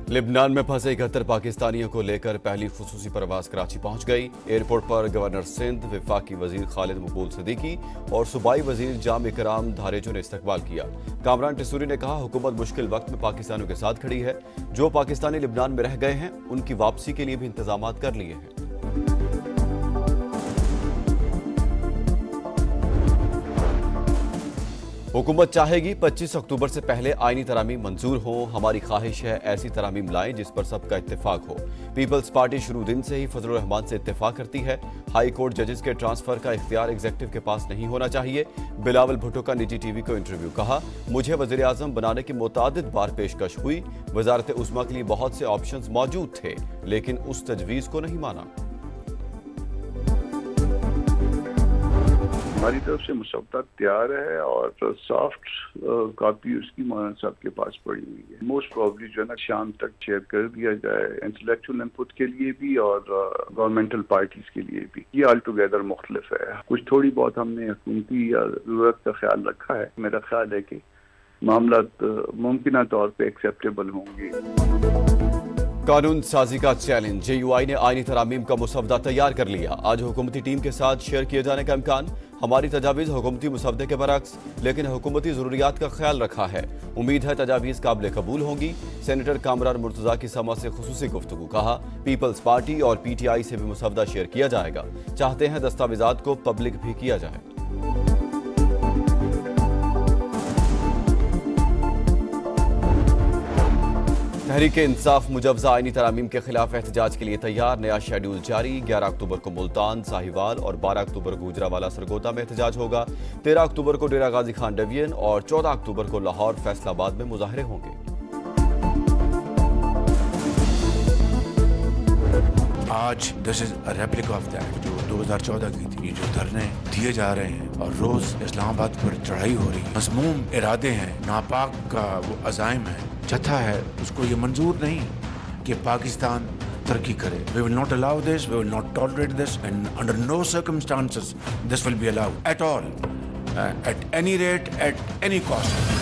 लिबनान में फंसे 71 पाकिस्तानियों को लेकर पहली खुसूसी परवाज कराची पहुंच गई। एयरपोर्ट पर गवर्नर सिंध, वफाकी वजीर खालिद मकबूल सिद्दीकी और सूबाई वजीर जाम इकराम धारेचो ने इस्तकबाल किया। कामरान टिसूरी ने कहा, हुकूमत मुश्किल वक्त में पाकिस्तानियों के साथ खड़ी है। जो पाकिस्तानी लिबनान में रह गए हैं उनकी वापसी के लिए भी इंतजाम कर लिए हैं। हुकूमत चाहेगी 25 अक्टूबर से पहले आईनी तरामीम मंजूर हो। हमारी ख्वाहिश है ऐसी तरामीम लाएं जिस पर सबका इत्तेफाक हो। पीपल्स पार्टी शुरू दिन से ही फजलुर रहमान से इत्तेफाक करती है। हाई कोर्ट जजेस के ट्रांसफर का इख्तियार एग्जीक्यूटिव के पास नहीं होना चाहिए। बिलावल भुट्टो का निजी टीवी को इंटरव्यू। कहा, मुझे वजीर आजम बनाने की मुतादिद बार पेशकश हुई। वजारत उस्मा के लिए बहुत से ऑप्शंस मौजूद थे, लेकिन उस तजवीज को नहीं माना। हमारी तरफ से मुसव्वदा तैयार है और सॉफ्ट कॉपी उसकी मौलाना साहब के पास पड़ी हुई है। मोस्ट प्रॉब्ली जो है ना शाम तक शेयर कर दिया जाए, इंटेलेक्चुअल इनपुट के लिए भी और गवर्नमेंटल पार्टीज के लिए भी। ये ऑल टुगेदर मुख्तलिफ है। कुछ थोड़ी बहुत हमने हुकूमती जरूरत का ख्याल रखा है। मेरा ख्याल है कि मामला मुमकिन तौर पर एक्सेप्टेबल होंगे। कानून साजी का चैलेंज। JUI ने आईनी तरामीम का मुसव्वदा तैयार कर लिया। आज हुकूमती टीम के साथ शेयर किए जाने का इम्कान। हमारी तजावीज़ हुकूमती मुसव्वदे के बरक्स, लेकिन हुकूमती ज़रूरियात का ख्याल रखा है। उम्मीद है तजावीज़ काबिल कबूल होंगी। सेनेटर कामरान मुर्तज़ा की समा से खुसूसी गुफ्तगू। कहा, पीपल्स पार्टी और PTI से भी मुसव्वदा शेयर किया जाएगा। चाहते हैं दस्तावेज़ात को पब्लिक भी किया जाए। तहरीक-ए-इंसाफ मुजवजा आईनी तरामीम के खिलाफ एहतजाज के लिए तैयार। नया शेड्यूल जारी। 11 अक्टूबर को मुल्तान, साहिवाल और 12 अक्टूबर को गुजरावाला सरगोदा में एहतजाज होगा। 13 अक्टूबर को डेरा गाजी खान डिवीजन और 14 अक्टूबर को लाहौर, फैसलाबाद में मुजाहरे होंगे। आज this is a replica of that जो 2014 की थी। ये जो धरने दिए जा रहे हैं और रोज इस्लामाबाद पर चढ़ाई हो रही है, मज़मूम इरादे हैं, नापाक का वो अज़ाइम है, जथा है, उसको ये मंजूर नहीं कि पाकिस्तान तरक्की करे। We will not allow this, we will not tolerate this, and under no circumstances this will be allowed at all, at any rate, at any cost.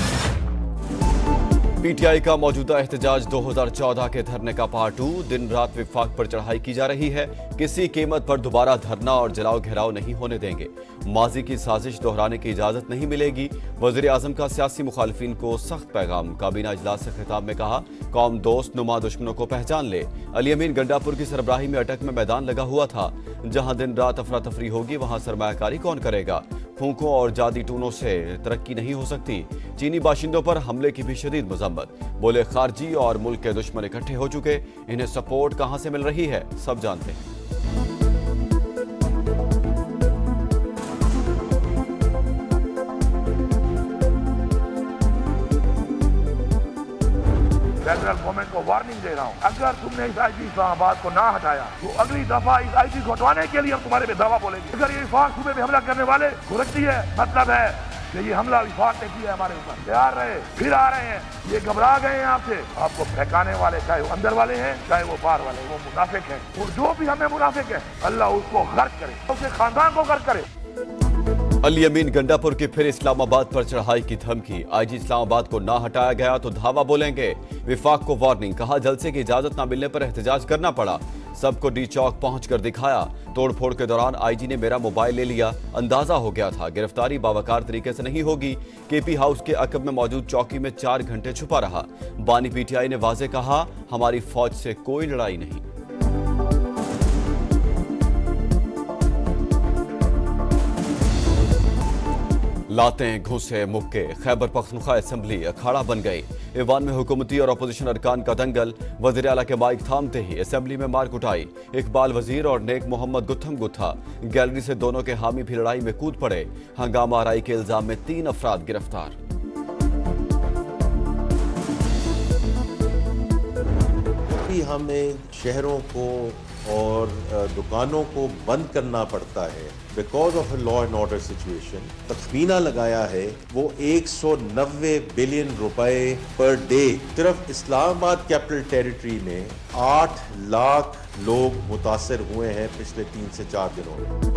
PTI का मौजूदा एहतजाज 2014 के धरने का पार्ट 2। दिन रात विफाक पर चढ़ाई की जा रही है। किसी कीमत पर दोबारा धरना और जलाओ घेराव नहीं होने देंगे। माजी की साजिश दोहराने की इजाजत नहीं मिलेगी। वजीर आजम का सियासी मुखालिफिन को सख्त पैगाम। काबीना इजलास से खिताब में कहा, कौम दोस्त नुमा दुश्मनों को पहचान ले। अली अमीन गंडापुर की सरबराही में अटक में मैदान लगा हुआ था। जहां दिन रात अफरा तफरी होगी वहां सरमायाकारी कौन करेगा। फूंकों और जादी टूनों से तरक्की नहीं हो सकती। चीनी बाशिंदों पर हमले की भी शदीद मजम्मत। बोले, खारजी और मुल्क के दुश्मन इकट्ठे हो चुके, इन्हें सपोर्ट कहां से मिल रही है सब जानते हैं। फेडरल गवर्नमेंट को वार्निंग दे रहा हूँ, अगर तुमने इस IG इस्लामाबाद को ना हटाया तो अगली दफा इस IG को हटवाने के लिए हम तुम्हारे पे दावा बोलेंगे। अगर ये विफाक सूबे पे हमला करने वाले गुरती है, मतलब है कि ये हमला विफाक ने किया है हमारे ऊपर। तैयार रहे, फिर आ रहे हैं, ये घबरा गए हैं आपसे। आपको फेंकाने वाले चाहे वो अंदर वाले हैं चाहे वो बाहर वाले, वो मुनाफिक हैं। और जो भी हमें मुनाफिक है, अल्लाह उसको गर्क करे, उसके खानदान को गर्क करे। अली अमीन गंडापुर की फिर इस्लामाबाद पर चढ़ाई की धमकी। IG इस्लामाबाद को ना हटाया गया तो धावा बोलेंगे। विफाक को वार्निंग। कहा, जलसे की इजाजत ना मिलने पर एहतजाज करना पड़ा। सबको डी चौक पहुंचकर दिखाया। तोड़फोड़ के दौरान IG ने मेरा मोबाइल ले लिया। अंदाजा हो गया था गिरफ्तारी बावकार तरीके से नहीं होगी। KP हाउस के अकब में मौजूद चौकी में 4 घंटे छुपा रहा। बानी PTI ने वाजे कहा, हमारी फौज से कोई लड़ाई नहीं। लातें, घूसे, मुक्के। खैबर पख्तूनख्वा असेंबली अखाड़ा बन गई। ईवान में हुकूमती और अपोजिशन अरकान का दंगल। वज़ीर आला के माइक थामते ही असेंबली में मार कुटाई। इकबाल वजीर और नेक मोहम्मद गुत्थम गुत्था गैलरी से दोनों के हामी भी लड़ाई में कूद पड़े। हंगामा आराई के इल्जाम में 3 अफराद गिरफ्तार। हमें शहरों को और दुकानों को बंद करना पड़ता है because of a law and order situation. तखमीना लगाया है वो 190 बिलियन रुपए पर डे। सिर्फ इस्लामाबाद कैपिटल टेरिटरी में 8 लाख लोग मुतासर हुए हैं पिछले 3 से 4 दिनों में।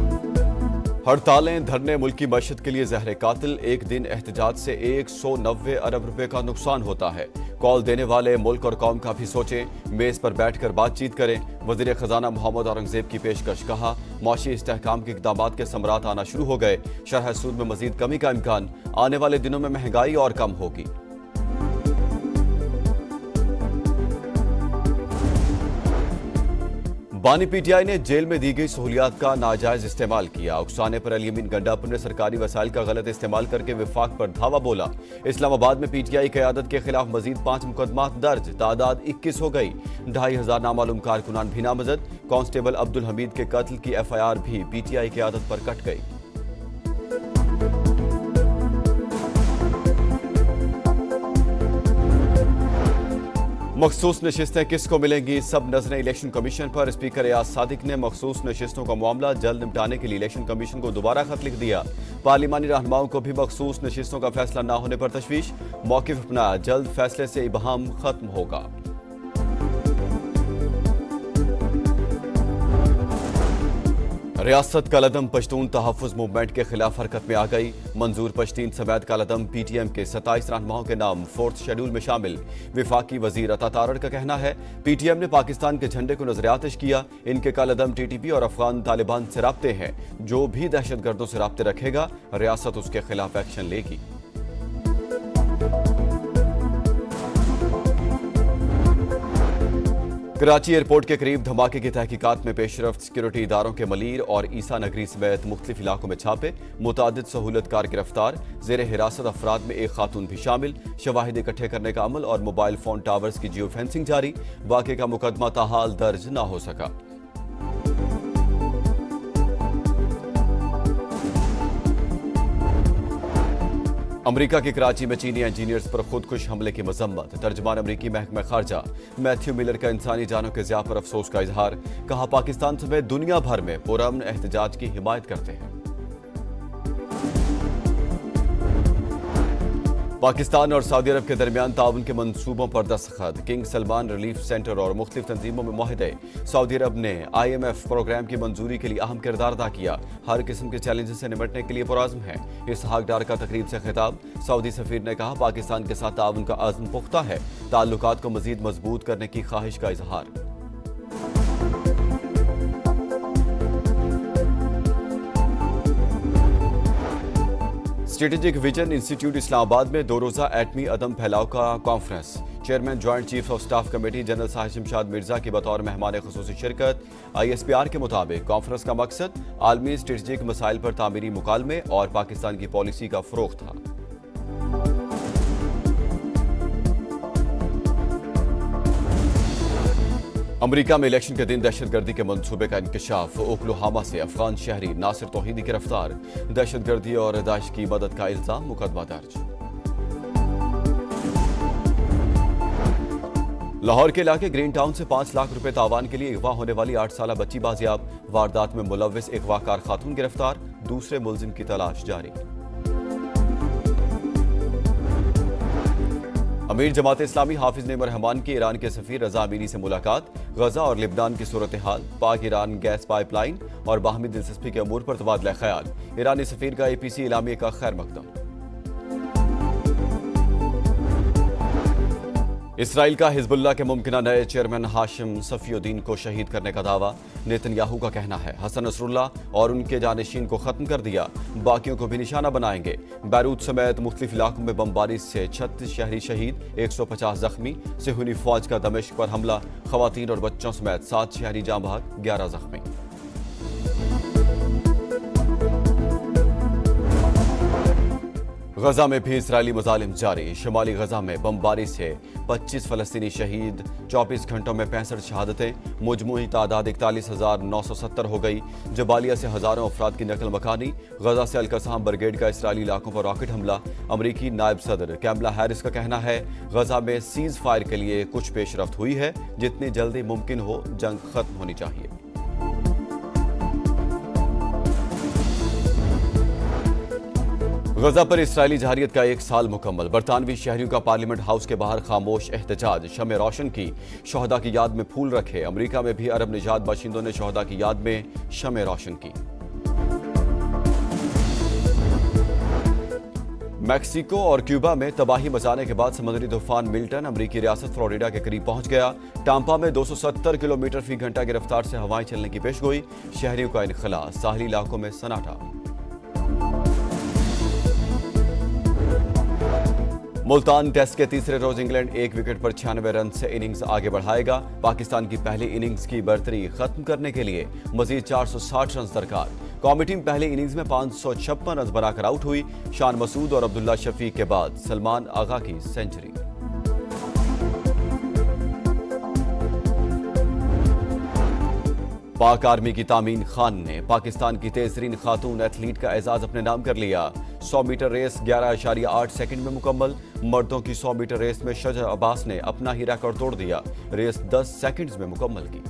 हड़तालें, धरने मुल्की मईशत के लिए जहर कातिल। एक दिन एहतजाज से 190 अरब रुपए का नुकसान होता है। कॉल देने वाले मुल्क और कौम का भी सोचें, मेज पर बैठकर बातचीत करें। वजीर खजाना मोहम्मद औरंगजेब की पेशकश। कहा, मौशी इस्तेहकाम के इक़दामात के समरात आना शुरू हो गए। शरह सूद में मजीद कमी का इम्कान। आने वाले दिनों में महंगाई और कम होगी। बानी पीटीआई ने जेल में दी गई सहूलियात का नाजायज इस्तेमाल किया। उकसाने पर अली अमीन गंडापुर ने सरकारी वसाइल का गलत इस्तेमाल करके विफाक पर धावा बोला। इस्लामाबाद में पीटीआई क़यादत के खिलाफ मजीद 5 मुकदमात दर्ज, तादाद 21 हो गई। 2500 नामालूम कारकुनान भी नामजद। कांस्टेबल अब्दुल हमीद के कत्ल की FIR भी पीटीआई क़यादत पर कट गई। मखसूस नशिस्तें किसको मिलेंगी, सब नजरें इलेक्शन कमीशन पर। स्पीकर एयाज सादिक ने मखसूस नशिस्तों का मामला जल्द निपटाने के लिए इलेक्शन कमीशन को दोबारा खत लिख दिया। पार्लिमानी रहनुमाओं को भी मखसूस नशिस्तों का फैसला न होने पर तशवीश। मौक़िफ़ अपना, जल्द फैसले से इबहाम खत्म होगा। रियासत कालदम पश्तून तहफ़्फ़ुज़ मूवमेंट के खिलाफ हरकत में आ गई। मंजूर पश्तीन समेत कालदम PTM के 27 रहनुमाओं के नाम 4th शेड्यूल में शामिल। विफाकी वजीर अता तारड़ का कहना है, PTM ने पाकिस्तान के झंडे को नजर आतिश किया। इनके कालदम TTP और अफगान तालिबान से राब्ते हैं। जो भी दहशतगर्दों से राब्ते रखेगा, रियासत उसके खिलाफ एक्शन लेगी। कराची एयरपोर्ट के करीब धमाके की तहकीकात में पेशरफ्त। सिक्योरिटी इदारों के मलीर और ईसा नगरी समेत मुख्तलिफ इलाकों में छापे। मुतादिद सहूलतकार गिरफ्तार। जेर हिरासत अफराद में एक खातून भी शामिल। शवाहिद इकट्ठे करने का अमल और मोबाइल फोन टावर्स की जियो फेंसिंग जारी। वाक़े का मुकदमा ताहाल दर्ज न हो सका। अमरीका की कराची में चीनी इंजीनियर्स पर खुदकुश हमले की मजम्मत। तर्जमान अमरीकी महकमा खारजा मैथ्यू मिलर का इंसानी जानों के ज़िया पर अफसोस का इजहार। कहा, पाकिस्तान समेत दुनिया भर में पुरअमन एहतजाज की हिमायत करते हैं। पाकिस्तान और सऊदी अरब के दरमियान ताउन के मंसूबों पर दस्तखत। किंग सलमान रिलीफ सेंटर और मुख्तलिफ तंजीमों में मुआहदे। सऊदी अरब ने IMF प्रोग्राम की मंजूरी के लिए अहम किरदार अदा किया। हर किस्म के चैलेंज से निपटने के लिए पुरआज़्म है। इसहाक डार का तकरीब से खिताब। सऊदी सफीर ने कहा, पाकिस्तान के साथ ताउन का अज़्म पुख्ता है। ताल्लुकात को मजीद मजबूत करने की ख्वाहिश का इजहार। स्ट्रेटेजिक विजन इंस्टीट्यूट इस्लामाबाद में 2 रोज़ा एटमी अदम फैलाव का conference. Chairman joint chief of staff committee general Sahib Shamshad Mirza की बतौर मेहमान खुसूसी शिरकत। ISPR के मुताबिक कॉन्फ्रेंस का मकसद आलमी स्ट्रेटेजिक मसाइल पर तामीरी मुकालमे और पाकिस्तान की पॉलिसी का फ़रोग़ था। अमरीका में इलेक्शन के दिन दहशतगर्दी के मंसूबे का इंकशाफ। ओक्लाहोमा से अफगान शहरी नासिर तौहीदी गिरफ्तार। दहशतगर्दी और दाइश की मदद का इल्जाम, मुकदमा दर्ज। लाहौर के इलाके ग्रीन टाउन से 5 लाख रुपए तावान के लिए अगवा होने वाली 8 साला बच्ची बाजियाब। वारदात में मुलव्विस अगवाकार खातून गिरफ्तार। दूसरे मुलजिम की तलाश जारी। अमीर जमात इस्लामी हाफिज नेम रहमान की ईरान के सफीर रजा अमीनी से मुलाकात। गजा और लिबनान की सूरत हाल, पाक ईरान गैस पाइपलाइन और बाहमी दिलचस्पी के अमूर पर तबादला ख्याल। ईरानी सफीर का APC इलामी का खैर मकदम। इसराइल का हिजबुल्लाह के मुमकिना नए चेयरमैन हाशिम सफीउद्दीन को शहीद करने का दावा। नेतन्याहू का कहना है, हसन नसरुल्लाह और उनके जानशीन को खत्म कर दिया, बाकियों को भी निशाना बनाएंगे। बैरूत समेत मुख्तलिफ इलाकों में बमबारी से 36 शहरी शहीद, 150 जख्मी। सिहूनी फौज का दमिश्क पर हमला, खवातीन और बच्चों समेत 7 शहरी जाँ बहक, 11 जख्मी। गजा में भी इसराइली मजालिम जारी। शुमाली गजा में बमबारी से 25 फलस्तीनी शहीद, 24 घंटों में 65 शहादतें। मुजमूई तादाद 41,970 हो गई। जबालिया से हजारों अफराद की नकल मकानी। गजा से अलकसाम ब्रिगेड का इसराइली इलाकों पर रॉकेट हमला। अमरीकी नायब सदर कैमला हैरिस का कहना है, गजा में सीज फायर के लिए कुछ पेशरफ्त हुई है। जितनी जल्दी मुमकिन हो जंग खत्म होनी चाहिए। गजा पर इसराइली जहारियत का 1 साल मुकम्मल। बरतानवी शहरियों का पार्लियामेंट हाउस के बाहर खामोश एहतजाज। शमे रोशन की, शोहदा की याद में फूल रखे। अमरीका में भी अरब निजात बाशिंदों ने शोहदा की याद में शमे रोशन की। मैक्सिको और क्यूबा में तबाही मचाने के बाद समुद्री तूफान मिल्टन अमेरिकी रियासत फ्लोरिडा के करीब पहुंच गया। टाम्पा में 270 किलोमीटर फी घंटा की रफ्तार से हवाएं चलने की पेशगोई, शहरियों का इनखला, साहली इलाकों में सन्नाटा। मुल्तान टेस्ट के तीसरे रोज इंग्लैंड 1 विकेट पर 96 रन से इनिंग्स आगे बढ़ाएगा। पाकिस्तान की पहली इनिंग्स की बर्तरी खत्म करने के लिए मजीद 460 रन दरकार। कौमी टीम पहली इनिंग्स में 556 रन बनाकर आउट हुई। शान मसूद और अब्दुल्ला शफीक के बाद सलमान आगा की सेंचुरी। पाक आर्मी की तामीन खान ने पाकिस्तान की तेजतरीन खातून एथलीट का एजाज अपने नाम कर लिया। 100 मीटर रेस 11.8 सेकंड में मुकम्मल। मर्दों की 100 मीटर रेस में शजर अब्बास ने अपना ही रिकॉर्ड तोड़ दिया। रेस 10 सेकंड्स में मुकम्मल की।